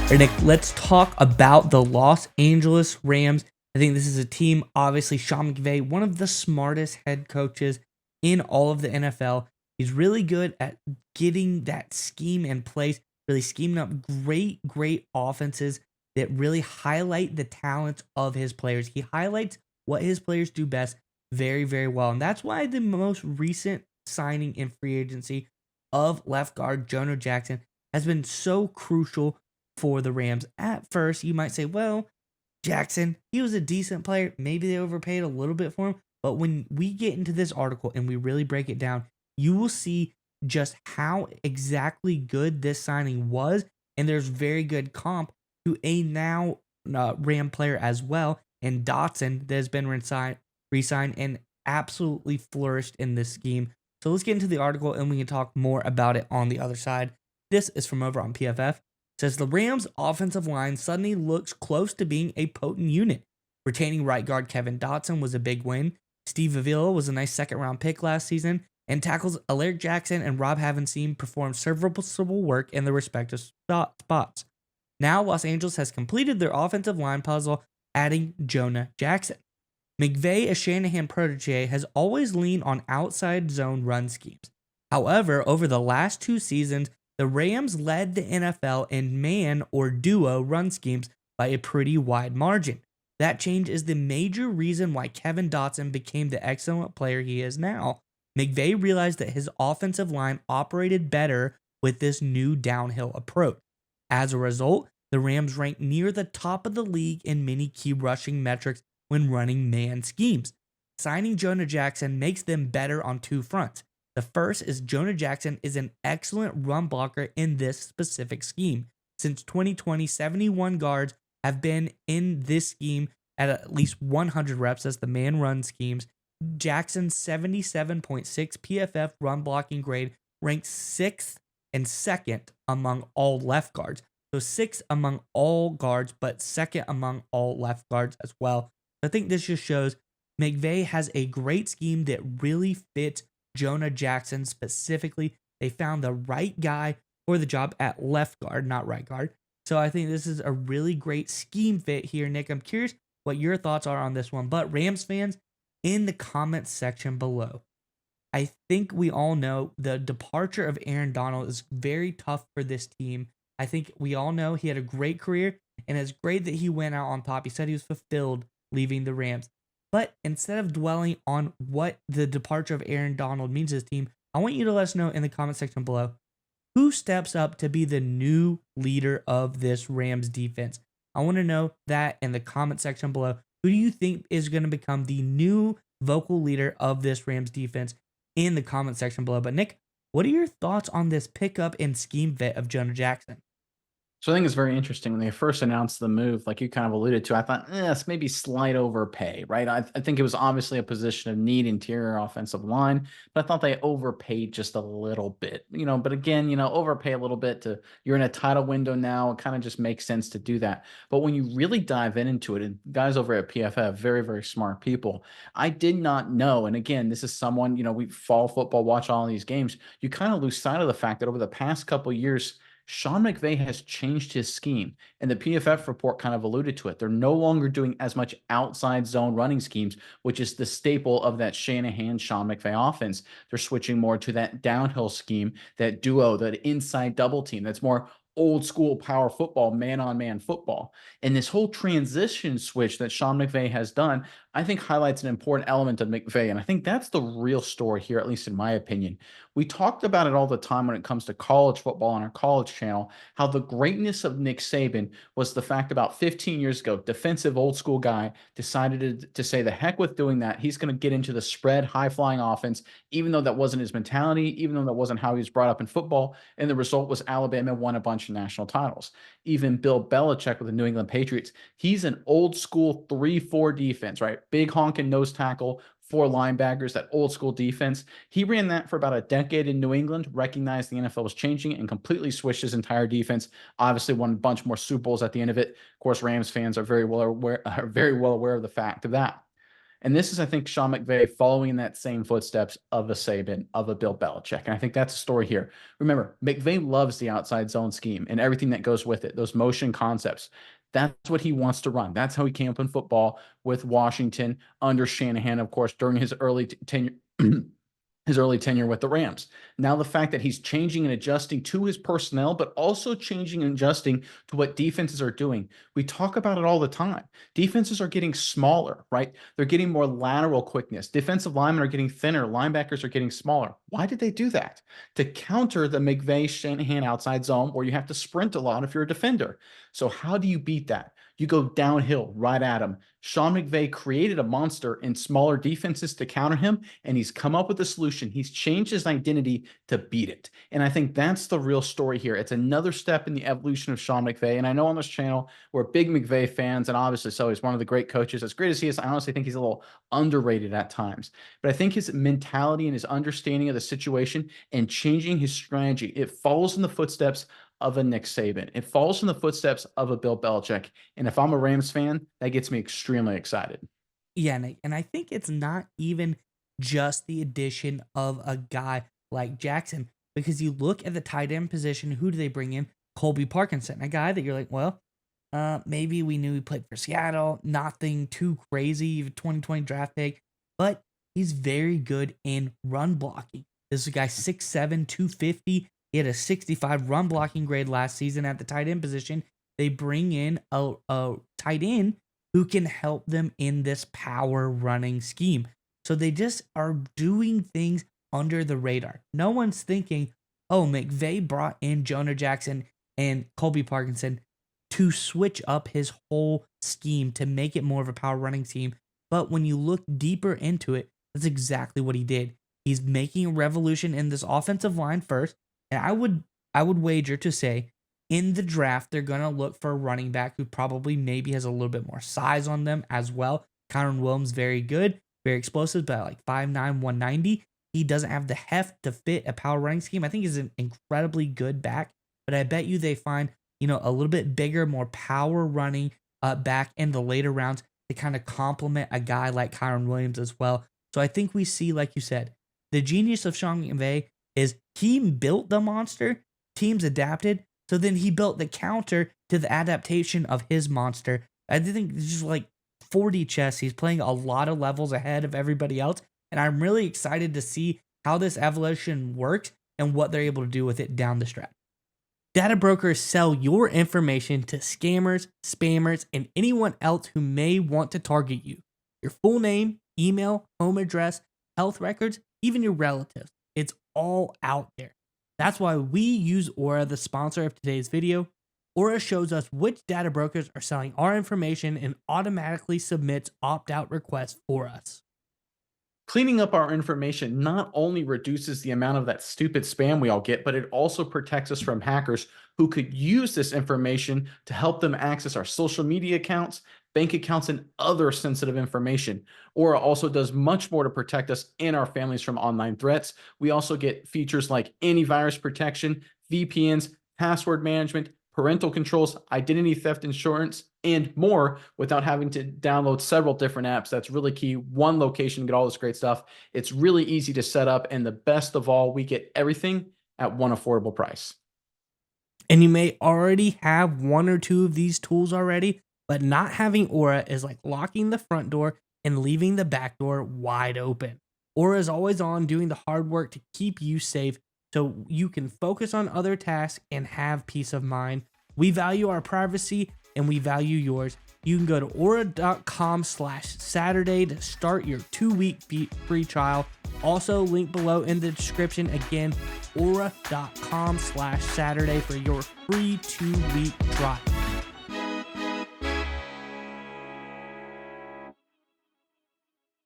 All right, Nick, let's talk about the Los Angeles Rams. I think this is a team, obviously, Sean McVay, one of the smartest head coaches in all of the NFL. He's really good at getting that scheme in place, really scheming up great offenses that really highlight the talents of his players. He highlights what his players do best very well. And that's why the most recent signing in free agency of left guard Jonah Jackson has been so crucial for the Rams. At first, you might say, well, Jackson, he was a decent player. Maybe they overpaid a little bit for him. But when we get into this article and we really break it down, you will see just how exactly good this signing was. And there's very good comp to a now Ram player as well. And Dotson that has been re-signed and absolutely flourished in this scheme. So let's get into the article and we can talk more about it on the other side. This is from over on PFF. Says the Rams' offensive line suddenly looks close to being a potent unit. Retaining right guard Kevin Dotson was a big win. Steve Avila was a nice second-round pick last season, and tackles Alaric Jackson and Rob Havenstein performed serviceable work in their respective spots. Now Los Angeles has completed their offensive line puzzle, adding Jonah Jackson. McVay, a Shanahan protege, has always leaned on outside zone run schemes. However, over the last 2 seasons, the Rams led the NFL in man or duo run schemes by a pretty wide margin. That change is the major reason why Kevin Dotson became the excellent player he is now. McVay realized that his offensive line operated better with this new downhill approach. As a result, the Rams ranked near the top of the league in many key rushing metrics when running man schemes. Signing Jonah Jackson makes them better on 2 fronts. The first is Jonah Jackson is an excellent run blocker in this specific scheme. Since 2020, 71 guards have been in this scheme at least 100 reps as the man run schemes. Jackson's 77.6 PFF run blocking grade ranks 6th and 2nd among all left guards. So 6th among all guards, but 2nd among all left guards as well. I think this just shows McVay has a great scheme that really fits Jonah Jackson specifically. They found the right guy for the job at left guard, not right guard. So I think this is a really great scheme fit here, Nick. I'm curious what your thoughts are on this one. But Rams fans, in the comments section below, I think we all know the departure of Aaron Donald is very tough for this team. I think we all know he had a great career, and it's great that he went out on top. He said he was fulfilled leaving the Rams. But instead of dwelling on what the departure of Aaron Donald means to his team, I want you to let us know in the comment section below who steps up to be the new leader of this Rams defense. I want to know that in the comment section below. Who do you think is going to become the new vocal leader of this Rams defense in the comment section below? But Nick, what are your thoughts on this pickup and scheme fit of Jonah Jackson? So I think it's very interesting when they first announced the move, like you kind of alluded to. I thought, it's maybe slight overpay, right? I think it was obviously a position of need, interior offensive line, but I thought they overpaid just a little bit, But again, overpay a little bit you're in a title window now. It kind of just makes sense to do that. But when you really dive into it, and guys over at PFF, very smart people, I did not know. And again, this is someone, we follow football, watch all these games. You kind of lose sight of the fact that over the past couple of years, Sean McVay has changed his scheme, and the PFF report kind of alluded to it. They're no longer doing as much outside zone running schemes, which is the staple of that Shanahan, Sean McVay offense. They're switching more to that downhill scheme, that duo, that inside double team. That's more old school power football, man-on-man football. And this whole transition switch that Sean McVay has done, I think highlights an important element of McVay. And I think that's the real story here, at least in my opinion. We talked about it all the time when it comes to college football on our college channel, how the greatness of Nick Saban was the fact about 15 years ago, defensive old school guy decided to say the heck with doing that. He's going to get into the spread, high flying offense, even though that wasn't his mentality, even though that wasn't how he was brought up in football. And the result was Alabama won a bunch of national titles. Even Bill Belichick with the New England Patriots, he's an old school 3-4 defense, right? Big honking nose tackle, 4 linebackers, that old school defense. He ran that for about a decade in New England, recognized the NFL was changing, and completely switched his entire defense. Obviously won a bunch more Super Bowls at the end of it. Of course, Rams fans are very well aware of the fact of that. And this is, I think, Sean McVay following in that same footsteps of a Saban, of a Bill Belichick. And I think that's the story here. Remember, McVay loves the outside zone scheme and everything that goes with it, those motion concepts. That's what he wants to run. That's how he came up in football with Washington under Shanahan, of course, during his early tenure. His early tenure with the Rams. Now, the fact that he's changing and adjusting to his personnel, but also changing and adjusting to what defenses are doing. We talk about it all the time. Defenses are getting smaller, right? They're getting more lateral quickness. Defensive linemen are getting thinner. Linebackers are getting smaller. Why did they do that? To counter the McVay Shanahan outside zone where you have to sprint a lot if you're a defender. So how do you beat that? You go downhill right at him. Sean McVay created a monster in smaller defenses to counter him, and he's come up with a solution. He's changed his identity to beat it. And I think that's the real story here. It's another step in the evolution of Sean McVay. And I know on this channel, we're big McVay fans, and obviously so he's one of the great coaches. As great as he is, I honestly think he's a little underrated at times. But I think his mentality and his understanding of the situation and changing his strategy, it follows in the footsteps of a Nick Saban. It follows in the footsteps of a Bill Belichick. And if I'm a Rams fan, that gets me extremely excited. Yeah, and I think it's not even just the addition of a guy like Jackson, because you look at the tight end position, who do they bring in? Colby Parkinson, a guy that you're like, well, maybe we knew he played for Seattle, nothing too crazy, 2020 draft pick, but he's very good in run blocking. This is a guy 6'7", 250. He had a 65 run blocking grade last season at the tight end position. They bring in a tight end who can help them in this power running scheme. So they just are doing things under the radar. No one's thinking, oh, McVay brought in Jonah Jackson and Colby Parkinson to switch up his whole scheme to make it more of a power running scheme. But when you look deeper into it, that's exactly what he did. He's making a revolution in this offensive line first. And I would wager to say in the draft, they're going to look for a running back who probably maybe has a little bit more size on them as well. Kyron Williams, very good, very explosive, but like 5'9", 190. He doesn't have the heft to fit a power running scheme. I think he's an incredibly good back, but I bet you they find, a little bit bigger, more power running back in the later rounds to kind of complement a guy like Kyron Williams as well. So I think we see, like you said, the genius of Sean McVay is he built the monster, teams adapted, so then he built the counter to the adaptation of his monster. I think it's just like 4D chess. He's playing a lot of levels ahead of everybody else, and I'm really excited to see how this evolution works and what they're able to do with it down the stretch. Data brokers sell your information to scammers, spammers, and anyone else who may want to target you. Your full name, email, home address, health records, even your relatives. It's all out there. That's why we use Aura, the sponsor of today's video. Aura shows us which data brokers are selling our information and automatically submits opt-out requests for us. Cleaning up our information not only reduces the amount of that stupid spam we all get, but it also protects us from hackers who could use this information to help them access our social media accounts, bank accounts, and other sensitive information. Aura also does much more to protect us and our families from online threats. We also get features like antivirus protection, VPNs, password management, parental controls, identity theft insurance, and more without having to download several different apps. That's really key. One location to get all this great stuff. It's really easy to set up, and the best of all, we get everything at one affordable price. And you may already have one or two of these tools already, but not having Aura is like locking the front door and leaving the back door wide open. Aura is always on doing the hard work to keep you safe so you can focus on other tasks and have peace of mind. We value our privacy and we value yours. You can go to aura.com/Saturday to start your 2-week free trial. Also, link below in the description. Again, aura.com/Saturday for your free 2-week trial.